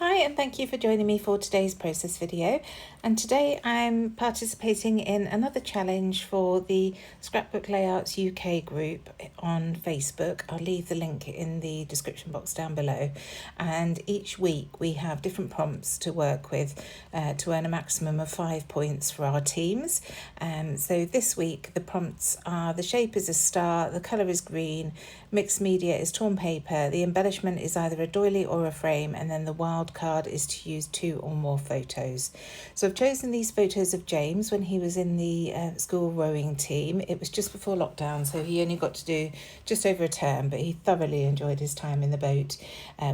Hi, and thank you for joining me for today's process video. And today I'm participating in another challenge for the Scrapbook Layouts UK group on Facebook. I'll leave the link in the description box down below. And each week we have different prompts to work with to earn a maximum of 5 points for our teams. So this week the prompts are: the shape is a star, the colour is green, mixed media is torn paper, the embellishment is either a doily or a frame, and then the wild card is to use 2 or more photos. So I've chosen these photos of James when he was in the school rowing team. It was just before lockdown, so he only got to do just over a term, but he thoroughly enjoyed his time in the boat.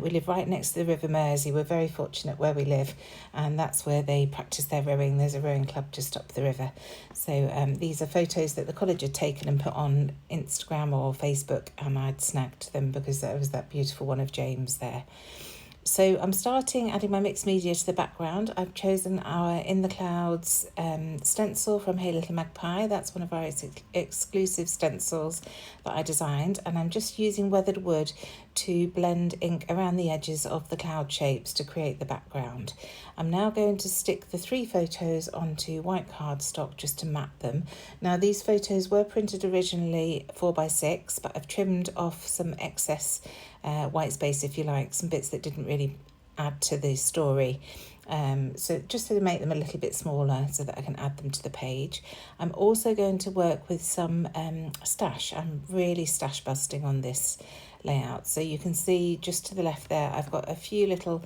We live right next to the River Mersey. We're very fortunate where we live, and that's where they practice their rowing. There's a rowing club just up the river. So these are photos that the college had taken and put on Instagram or Facebook, and I'd snagged them because there was that beautiful one of James there. So I'm starting adding my mixed media to the background. I've chosen our In the Clouds stencil from Hey Little Magpie. That's one of our exclusive stencils that I designed, and I'm just using weathered wood to blend ink around the edges of the cloud shapes to create the background. I'm now going to stick the 3 photos onto white cardstock just to map them. Now these photos were printed originally 4x6, but I've trimmed off some excess white space, if you like, some bits that didn't really add to the story. So just to make them a little bit smaller so that I can add them to the page. I'm also going to work with some stash. I'm really stash busting on this layout. So you can see just to the left there, I've got a few little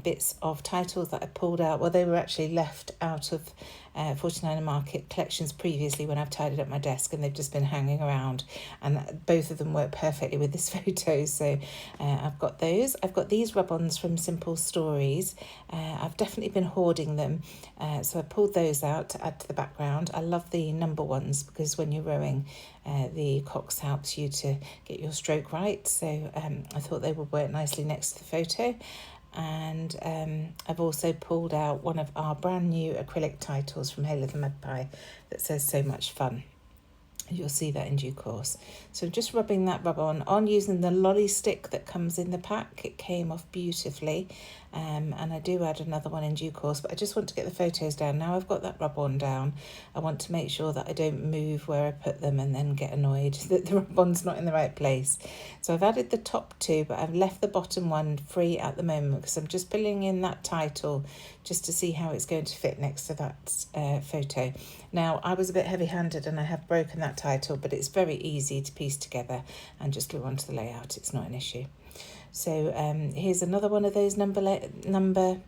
bits of titles that I pulled out. Well, they were actually left out of 49er Market collections previously when I've tidied up my desk, and they've just been hanging around, and both of them work perfectly with this photo. So I've got those. I've got these rub-ons from Simple Stories. I've definitely been hoarding them, so I pulled those out to add to the background. I love the number ones because when you're rowing, the cox helps you to get your stroke right. So I thought they would work nicely next to the photo. And I've also pulled out one of our brand new acrylic titles from Hey Little Magpie that says "So Much Fun." You'll see that in due course. So just rubbing that rub-on using the lolly stick that comes in the pack. It came off beautifully, and I do add another one in due course, but I just want to get the photos down. Now I've got that rub-on down, I want to make sure that I don't move where I put them and then get annoyed that the rub-on's not in the right place. So I've added the top 2, but I've left the bottom one free at the moment because I'm just filling in that title just to see how it's going to fit next to that photo. Now I was a bit heavy-handed and I have broken that title, but it's very easy to piece together and just glue onto the layout. It's not an issue. So here's another one of those number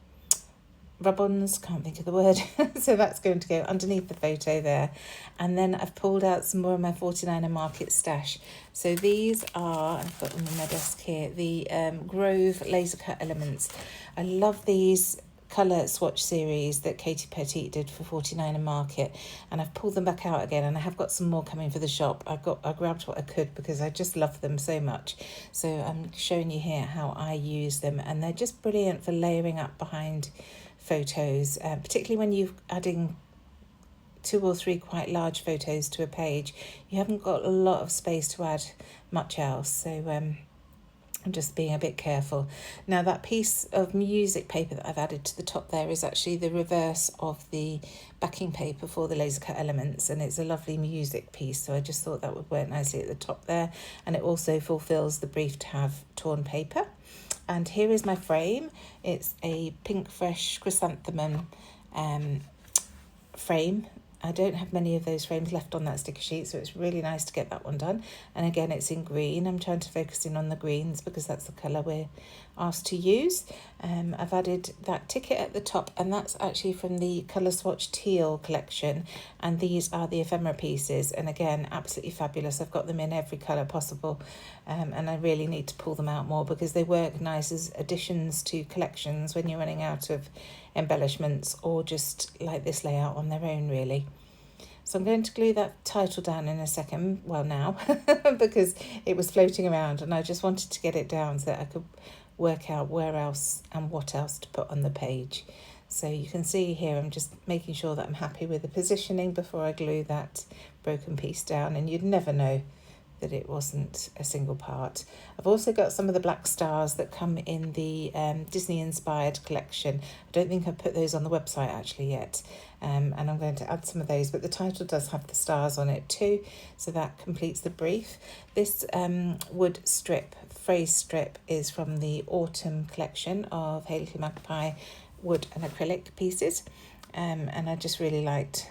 rub-ons, can't think of the word. So that's going to go underneath the photo there. And then I've pulled out some more of my 49er Market stash. So these are, I've got them on my desk here, the Grove laser cut elements. I love these colour swatch series that Katie Petit did for 49er Market, and I've pulled them back out again, and I have got some more coming for the shop. I grabbed what I could because I just love them so much. So I'm showing you here how I use them, and they're just brilliant for layering up behind photos, particularly when you're adding 2 or 3 quite large photos to a page. You haven't got a lot of space to add much else, so I'm just being a bit careful. Now that piece of music paper that I've added to the top there is actually the reverse of the backing paper for the laser cut elements, and it's a lovely music piece, so I just thought that would work nicely at the top there, and it also fulfills the brief to have torn paper. And here is my frame. It's a pink fresh chrysanthemum frame. I don't have many of those frames left on that sticker sheet, so it's really nice to get that one done. And again, it's in green. I'm trying to focus in on the greens because that's the colour we're asked to use. I've added that ticket at the top, and that's actually from the Colour Swatch Teal collection. And these are the ephemera pieces. And again, absolutely fabulous. I've got them in every colour possible. And I really need to pull them out more because they work nice as additions to collections when you're running out of embellishments, or just like this layout on their own, really. So I'm going to glue that title down in a second, well now, because it was floating around and I just wanted to get it down so that I could work out where else and what else to put on the page. So you can see here I'm just making sure that I'm happy with the positioning before I glue that broken piece down, and you'd never know that it wasn't a single part. I've also got some of the black stars that come in the Disney inspired collection. I don't think I've put those on the website actually yet, and I'm going to add some of those, but the title does have the stars on it too, so that completes the brief. This wood strip, phrase strip, is from the autumn collection of Hey Little Magpie wood and acrylic pieces, and I just really liked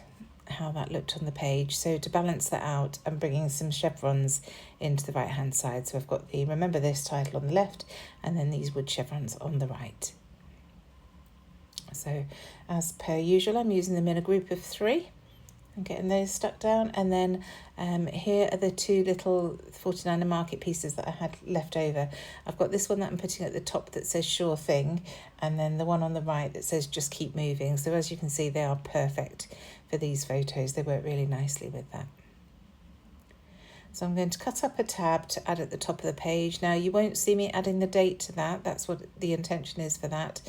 how that looked on the page. So to balance that out, I'm bringing some chevrons into the right hand side. So I've got the Remember This title on the left and then these wood chevrons on the right. So as per usual, I'm using them in a group of 3 and getting those stuck down. And then here are the 2 little 49er market pieces that I had left over. I've got this one that I'm putting at the top that says Sure Thing, and then the one on the right that says Just Keep Moving. So as you can see, they are perfect for these photos. They work really nicely with that. So I'm going to cut up a tab to add at the top of the page. Now you won't see me adding the date to that. That's what the intention is for that,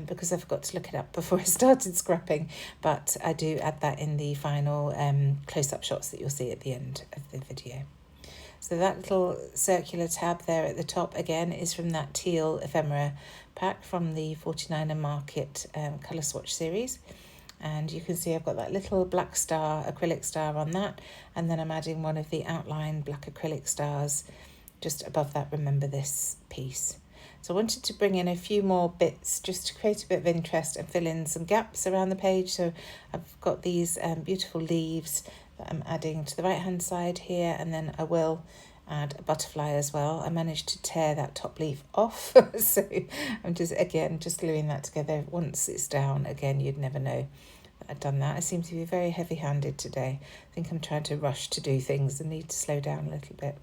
because I forgot to look it up before I started scrapping. But I do add that in the final close-up shots that you'll see at the end of the video. So that little circular tab there at the top again is from that teal ephemera pack from the 49er Market colour swatch series. And you can see I've got that little black star, acrylic star on that, and then I'm adding one of the outline black acrylic stars just above that Remember This piece. So I wanted to bring in a few more bits just to create a bit of interest and fill in some gaps around the page. So I've got these beautiful leaves that I'm adding to the right hand side here, and then I will add a butterfly as well. I managed to tear that top leaf off, so I'm just gluing that together. Once it's down, again, you'd never know that I'd done that. I seem to be very heavy-handed today. I think I'm trying to rush to do things and need to slow down a little bit.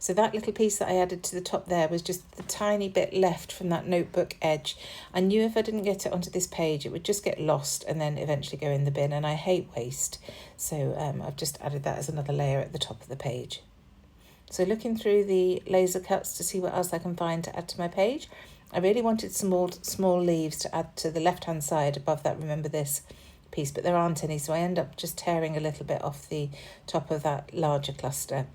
So that little piece that I added to the top there was just the tiny bit left from that notebook edge. I knew if I didn't get it onto this page, it would just get lost and then eventually go in the bin, and I hate waste. So I've just added that as another layer at the top of the page. So looking through the laser cuts to see what else I can find to add to my page, I really wanted some small leaves to add to the left-hand side above that Remember This piece, but there aren't any, so I end up just tearing a little bit off the top of that larger cluster.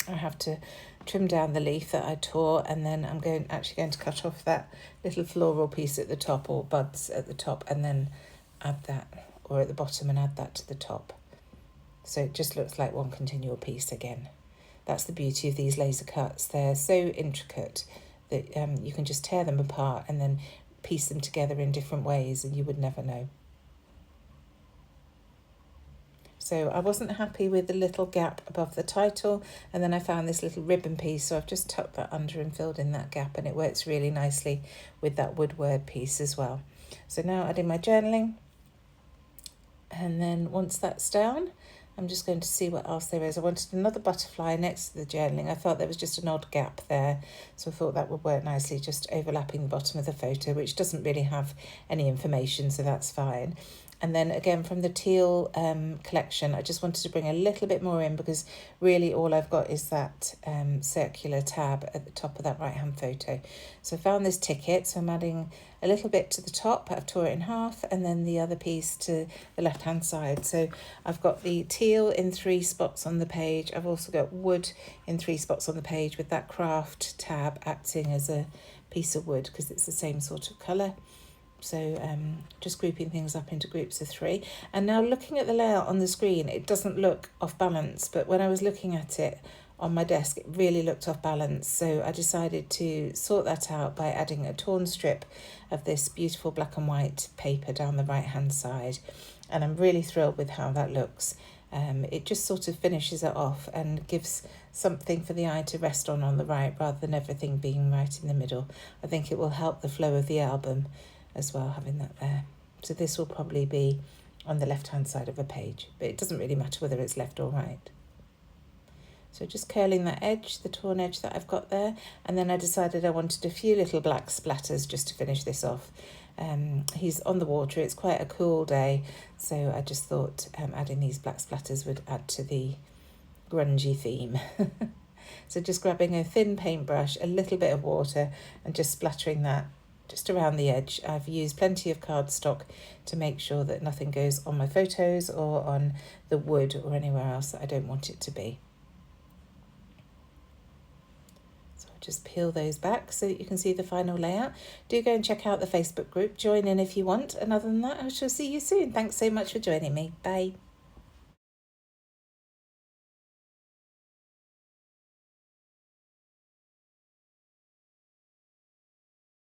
I have to trim down the leaf that I tore, and then I'm actually going to cut off that little floral piece at the top, or buds at the top, and then add that, or at the bottom, and add that to the top. So it just looks like one continual piece again. That's the beauty of these laser cuts. They're so intricate that you can just tear them apart and then piece them together in different ways, and you would never know. So I wasn't happy with the little gap above the title, and then I found this little ribbon piece, so I've just tucked that under and filled in that gap, and it works really nicely with that wood word piece as well. So now adding my journaling, and then once that's down, I'm just going to see what else there is. I wanted another butterfly next to the journaling. I felt there was just an odd gap there, so I thought that would work nicely, just overlapping the bottom of the photo, which doesn't really have any information, so that's fine. And then again from the teal collection, I just wanted to bring a little bit more in, because really all I've got is that circular tab at the top of that right hand photo. So I found this ticket, so I'm adding a little bit to the top. I've tore it in half, and then the other piece to the left hand side. So I've got the teal in 3 spots on the page. I've also got wood in 3 spots on the page, with that craft tab acting as a piece of wood because it's the same sort of colour. So just grouping things up into groups of 3. And now looking at the layout on the screen, it doesn't look off balance, but when I was looking at it on my desk, it really looked off balance. So I decided to sort that out by adding a torn strip of this beautiful black and white paper down the right hand side. And I'm really thrilled with how that looks. It just sort of finishes it off and gives something for the eye to rest on the right, rather than everything being right in the middle. I think it will help the flow of the album as well, having that there. So this will probably be on the left hand side of a page, but it doesn't really matter whether it's left or right. So just curling that edge, the torn edge that I've got there, and then I decided I wanted a few little black splatters just to finish this off. He's on the water, it's quite a cool day, so I just thought adding these black splatters would add to the grungy theme. So just grabbing a thin paintbrush, a little bit of water, and just splattering that just around the edge. I've used plenty of cardstock to make sure that nothing goes on my photos or on the wood or anywhere else that I don't want it to be. just peel those back so that you can see the final layout. Do go and check out the Facebook group. Join in if you want. And other than that, I shall see you soon. Thanks so much for joining me. Bye.